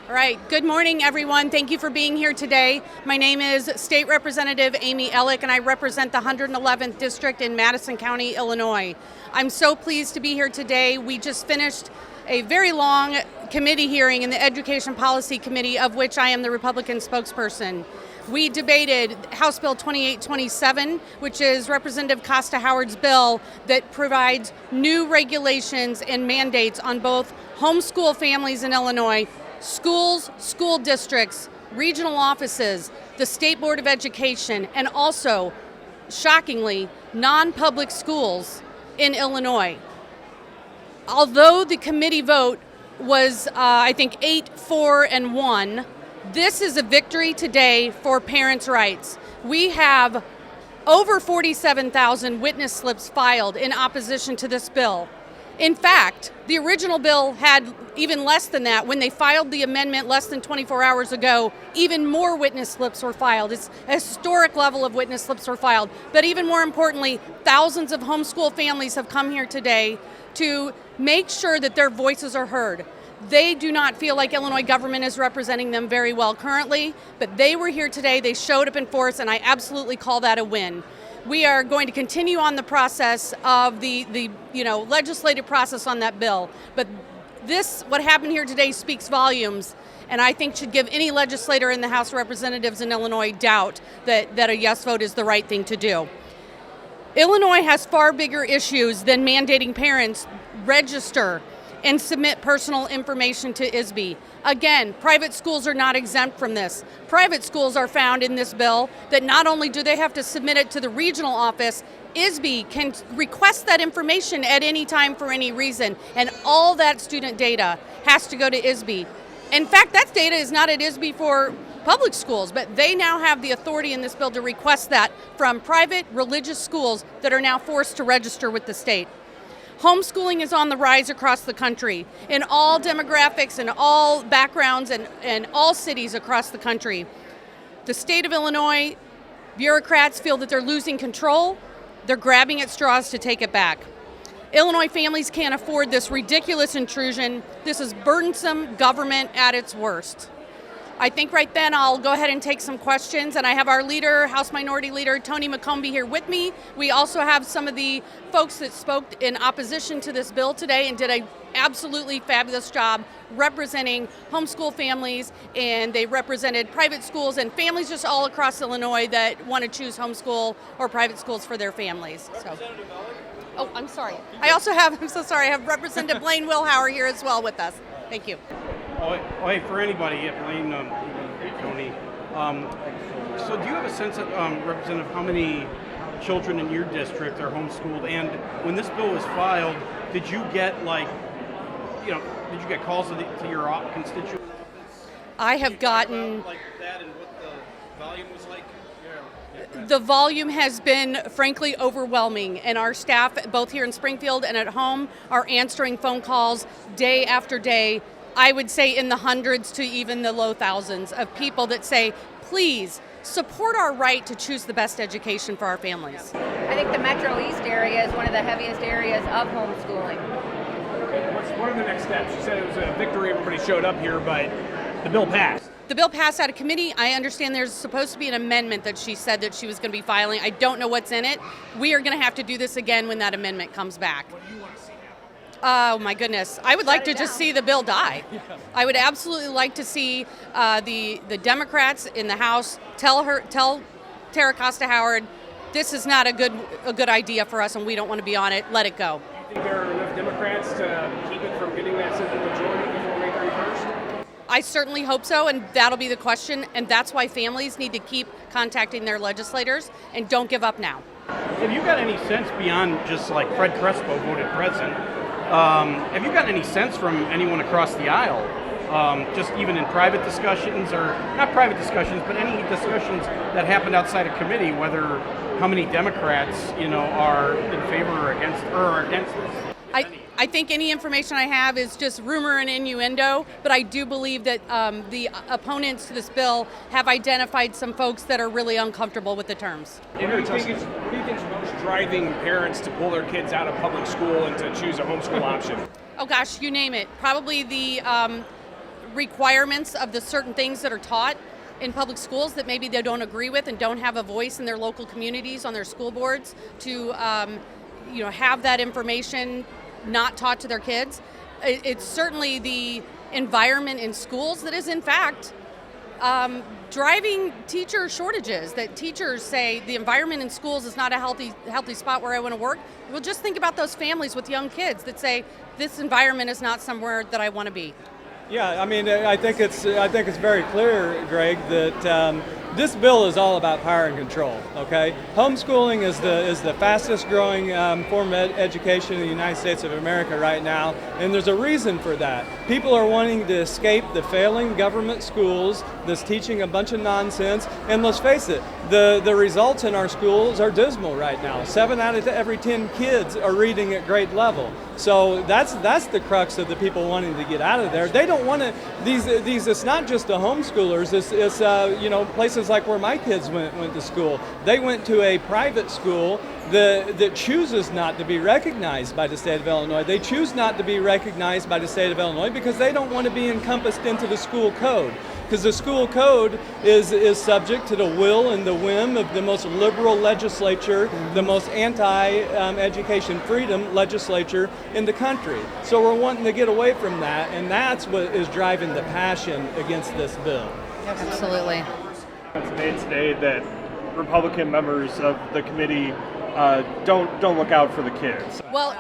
All right, good morning, everyone. Thank you for being here today. My name is State Representative Amy Elik, and I represent the 111th District in Madison County, Illinois. I'm so pleased to be here today. We just finished a very long committee hearing in the Education Policy Committee, of which I am the Republican spokesperson. We debated House Bill 2827, which is Representative Costa Howard's bill that provides new regulations and mandates on both homeschool families in Illinois, schools, school districts, regional offices, the State Board of Education, and also, shockingly, non-public schools in Illinois. Although the committee vote was, I think, 8-4-1, this is a victory today for parents' rights. We have over 47,000 witness slips filed in opposition to this bill. In fact, the original bill had even less than that. When they filed the amendment less than 24 hours ago, even more witness slips were filed. It's a historic level of witness slips were filed. But even more importantly, thousands of homeschool families have come here today to make sure that their voices are heard. They do not feel like Illinois government is representing them very well currently, but they were here today, they showed up in force, and I absolutely call that a win. We are going to continue on the process of the legislative process on that bill. But what happened here today speaks volumes, and I think should give any legislator in the House of Representatives in Illinois doubt that a yes vote is the right thing to do. Illinois has far bigger issues than mandating parents register and submit personal information to ISB. Again, private schools are not exempt from this. Private schools are found in this bill that not only do they have to submit it to the regional office, ISB can request that information at any time for any reason, and all that student data has to go to ISB. In fact, that data is not at ISB for public schools, but they now have the authority in this bill to request that from private religious schools that are now forced to register with the state. Homeschooling is on the rise across the country in all demographics and all backgrounds and all cities across the country. The state of Illinois bureaucrats feel that they're losing control. They're grabbing at straws to take it back. Illinois families can't afford this ridiculous intrusion. This is burdensome government at its worst. I think right then I'll go ahead and take some questions, and I have our leader, House Minority Leader Tony McCombie, here with me. We also have some of the folks that spoke in opposition to this bill today and did an absolutely fabulous job representing homeschool families, and they represented private schools and families just all across Illinois that want to choose homeschool or private schools for their families. Representative Elik? Oh, I'm sorry. I have Representative Blaine Wilhour here as well with us. Thank you. Hey, for anybody, Blaine, Tony, so do you have a sense of, Representative, how many children in your district are homeschooled? And when this bill was filed, did you get calls to your constituent office? I have gotten like that, and what the volume was like? The volume has been, frankly, overwhelming, and our staff, both here in Springfield and at home, are answering phone calls day after day. I would say in the hundreds to even the low thousands of people that say, please support our right to choose the best education for our families. I think the Metro East area is one of the heaviest areas of homeschooling. What are the next steps? You said it was a victory, everybody showed up here, but the bill passed. The bill passed out of committee. I understand there's supposed to be an amendment that she said that she was going to be filing. I don't know what's in it. We are going to have to do this again when that amendment comes back. What do you want to see happen? Oh my goodness. I would like to just see the bill die. I would absolutely like to see the Democrats in the House tell Tara Costa Howard, this is not a good idea for us and we don't want to be on it. Let it go. Do you think there are enough Democrats to keep it from getting that simple majority before May 31st? I certainly hope so, and that'll be the question, and that's why families need to keep contacting their legislators and don't give up now. Have you got any sense beyond just like Fred Crespo voted president? Have you gotten any sense from anyone across the aisle, just even in private discussions, or not private discussions, but any discussions that happened outside of committee, whether how many Democrats, are in favor or against this? I think any information I have is just rumor and innuendo, but I do believe that the opponents to this bill have identified some folks that are really uncomfortable with the terms. Who do you think is most driving parents to pull their kids out of public school and to choose a homeschool option? Oh gosh, you name it. Probably the requirements of the certain things that are taught in public schools that maybe they don't agree with and don't have a voice in their local communities on their school boards to have that information not taught to their kids. It's certainly the environment in schools that is in fact driving teacher shortages, that teachers say the environment in schools is not a healthy spot where I want to work. Well, just think about those families with young kids that say this environment is not somewhere that I want to be. Yeah, I mean, I think it's very clear, Greg, that this bill is all about power and control. Okay, homeschooling is the fastest growing form of education in the United States of America right now, and there's a reason for that. People are wanting to escape the failing government schools that's teaching a bunch of nonsense. And let's face it, the results in our schools are dismal right now. 7 out of every 10 kids are reading at grade level. So that's the crux of the people wanting to get out of there. They don't want to. These it's not just the homeschoolers. It's places like where my kids went to school. They went to a private school that chooses not to be recognized by the state of Illinois. They choose not to be recognized by the state of Illinois because they don't want to be encompassed into the school code. Because the school code is subject to the will and the whim of the most liberal legislature, the most anti-education freedom legislature in the country. So we're wanting to get away from that, and that's what is driving the passion against this bill. Absolutely. It's made today that Republican members of the committee don't look out for the kids. Well,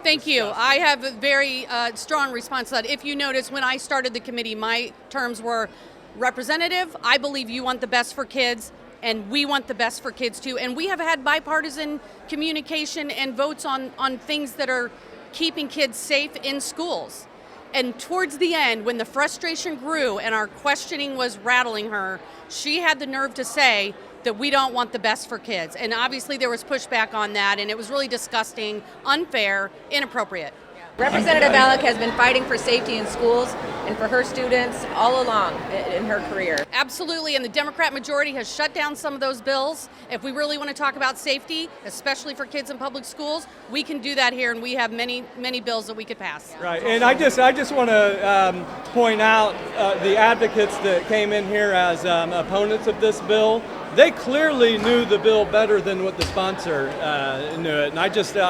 thank you. I have a very strong response to that. If you notice, when I started the committee, my terms were representative. I believe you want the best for kids, and we want the best for kids too. And we have had bipartisan communication and votes on things that are keeping kids safe in schools. And towards the end, when the frustration grew and our questioning was rattling her, she had the nerve to say that we don't want the best for kids. And obviously there was pushback on that, and it was really disgusting, unfair, inappropriate. Representative Elik has been fighting for safety in schools and for her students all along in her career. Absolutely, and the Democrat majority has shut down some of those bills. If we really want to talk about safety, especially for kids in public schools, we can do that here, and we have many, many bills that we could pass. Right, and I just want to point out the advocates that came in here as opponents of this bill. They clearly knew the bill better than what the sponsor knew it, and I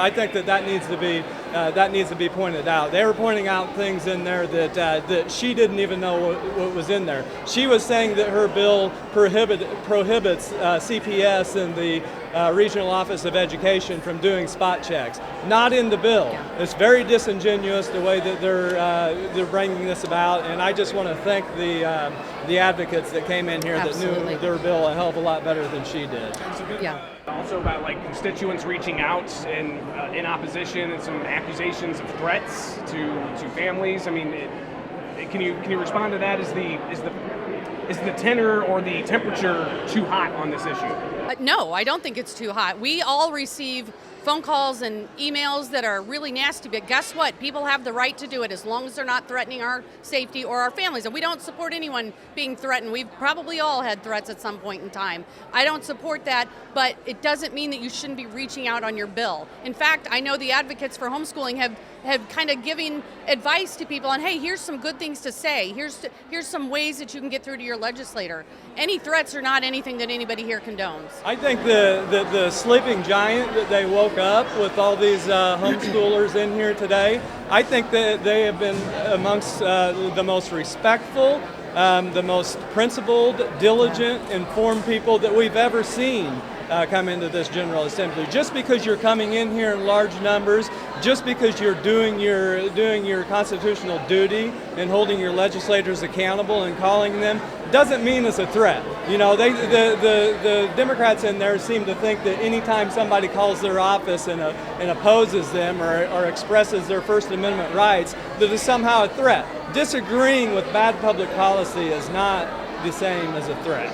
think that needs to be pointed out. They were pointing out things in there that she didn't even know what was in there. She was saying that her bill prohibits CPS and the Regional Office of Education from doing spot checks. Not in the bill. It's very disingenuous the way that they're bringing this about, and I just want to thank the advocates that came in here Absolutely. that knew their bill a hell of a lot better than she did. Yeah. Also about like constituents reaching out in opposition and some accusations of threats to families. I mean, can you respond to that? Is the tenor or the temperature too hot on this issue? No, I don't think it's too hot. We all receive phone calls and emails that are really nasty, but guess what? People have the right to do it as long as they're not threatening our safety or our families. And we don't support anyone being threatened. We've probably all had threats at some point in time. I don't support that, but it doesn't mean that you shouldn't be reaching out on your bill. In fact, I know the advocates for homeschooling have kind of giving advice to people on, hey, here's some good things to say. Here's some ways that you can get through to your legislator. Any threats are not anything that anybody here condones. I think the sleeping giant that they woke up with all these homeschoolers in here today, I think that they have been amongst the most respectful, the most principled, diligent, informed people that we've ever seen come into this General Assembly. Just because you're coming in here in large numbers, just because you're doing your constitutional duty and holding your legislators accountable and calling them, doesn't mean it's a threat. You know, the Democrats in there seem to think that anytime somebody calls their office and opposes them or expresses their First Amendment rights, that it's somehow a threat. Disagreeing with bad public policy is not the same as a threat.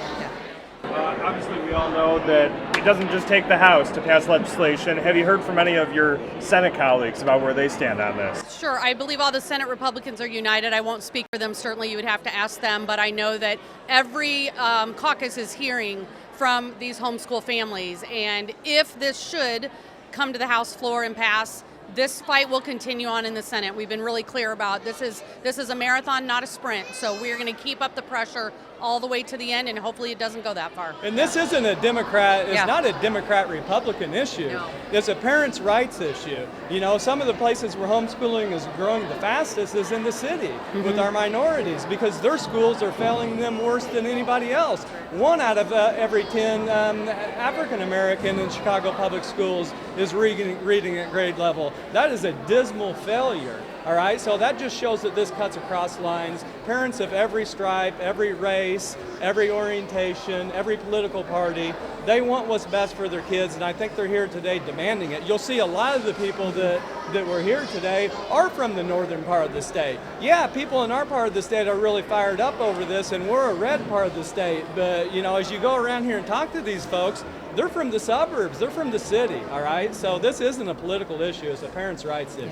Obviously, we all know that it doesn't just take the House to pass legislation. Have you heard from any of your Senate colleagues about where they stand on this? Sure. I believe all the Senate Republicans are united. I won't speak for them. Certainly, you would have to ask them. But I know that every caucus is hearing from these homeschool families. And if this should come to the House floor and pass, This fight will continue on in the Senate. We've been really clear about this is a marathon, not a sprint. So we're going to keep up the pressure all the way to the end, and hopefully it doesn't go that far. And this isn't a Democrat, it's Yeah. not a Democrat-Republican issue. No. It's a parents' rights issue. You know, some of the places where homeschooling is growing the fastest is in the city with our minorities, because their schools are failing them worse than anybody else. 1 out of every 10 African American in Chicago public schools is reading at grade level. That is a dismal failure. All right, so that just shows that this cuts across lines. Parents of every stripe, every race, every orientation, every political party, they want what's best for their kids, and I think they're here today demanding it. You'll see a lot of the people that were here today are from the northern part of the state. Yeah, people in our part of the state are really fired up over this, and we're a red part of the state, but you know, as you go around here and talk to these folks, they're from the suburbs, they're from the city, all right? So this isn't a political issue, it's a parents' rights issue.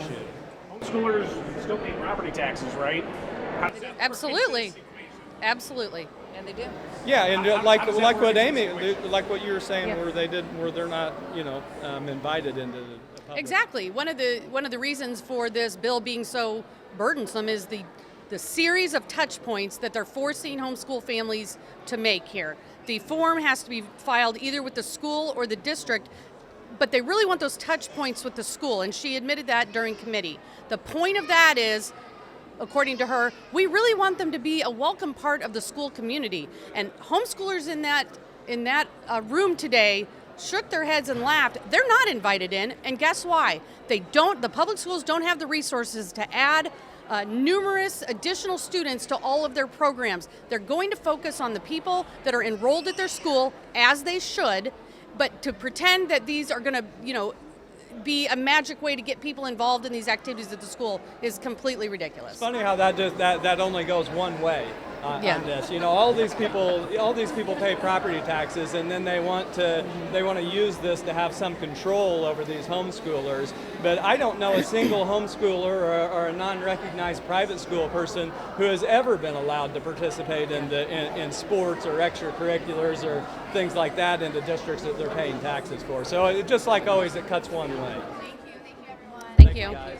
Homeschoolers still pay property taxes, right? How does that Absolutely. Absolutely. And they do. Yeah, and How like does that like work what in Amy, this like what you were saying, Yeah. where they're not, you know, invited into the public. Exactly. One of the reasons for this bill being so burdensome is the series of touch points that they're forcing homeschool families to make here. The form has to be filed either with the school or the district, but they really want those touch points with the school, and she admitted that during committee. The point of that is, according to her, we really want them to be a welcome part of the school community. And homeschoolers in that room today shook their heads and laughed. They're not invited in, and guess why? The public schools don't have the resources to add numerous additional students to all of their programs. They're going to focus on the people that are enrolled at their school, as they should, but to pretend that these are going to, you know, be a magic way to get people involved in these activities at the school is completely ridiculous. It's funny how that only goes one way Yeah. on this. You know, all these people pay property taxes, and then they want to use this to have some control over these homeschoolers. But I don't know a single homeschooler or a non-recognized private school person who has ever been allowed to participate in sports or extracurriculars or things like that in the districts that they're paying taxes for. So just like always, it cuts one way. Thank you. Guys.